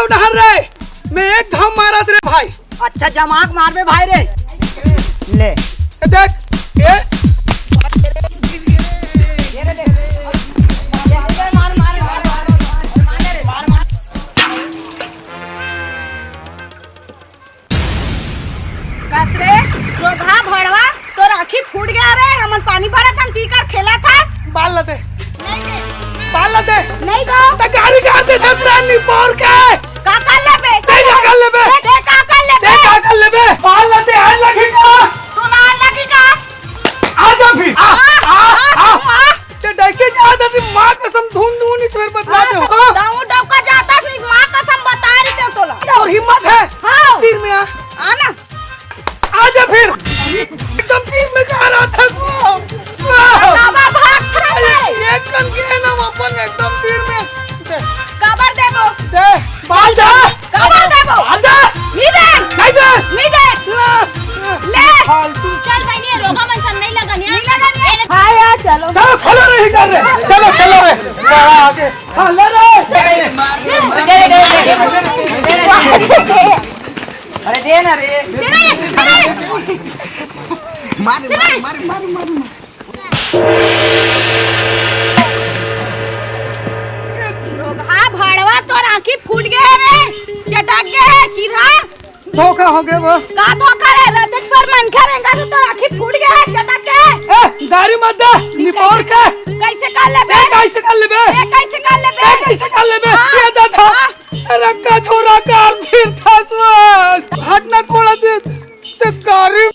उधर रे मैं एक घाव मारा रे भाई। अच्छा जमाक मार बे भाई रे ले देख ये कसरे रोगा भड़वा तो राखी फूट गया रे। हमन पानी भरा था तीकर खेला था। बाल लदे नहीं दे बाल लदे नहीं दो त गाड़ी का दे दे पोर के का कर लेबे का कर लेबे दे का कर लेबे का कर लेबे बाल लदे है लगी का सुना लगी का आ जा फिर आ ते डाके जा दे मां कसम धून धून इस बार बता दे हां दाऊ डौका जाता है मां कसम बता रही ते तोला तो हिम्मत है हां तीर में आना आजा फिर एकदम तीर में जा रहा था बाबा भाग खड़े एक कन के ना अपन एकदम तीर में कबर देबो दे बाल दे कबर देबो बाल दे नी दे नहीं दे ले फालतू चल भाई ने रोगा मन सन नहीं लगनी हां यार चलो चलो खोलो रे कर रे चलो चलो रे बड़ा आगे हां ले रे अरे दे ना रे मार रोगा भड़वा तो राखी फूट गए रे चटक गए किरा धोखा हो गया वो का धोखा रे रजत पर मन करेगा तो राखी फूट गया है चटक गए ए गाड़ी मत दे निपोर के कैसे कर लेबे कैसे कर लेबे कैसे कर लेबे कैसे कर लेबे ये दादा रक्का छोरा कार फिर फसवा हटना थोड़ा दे ते गाड़ी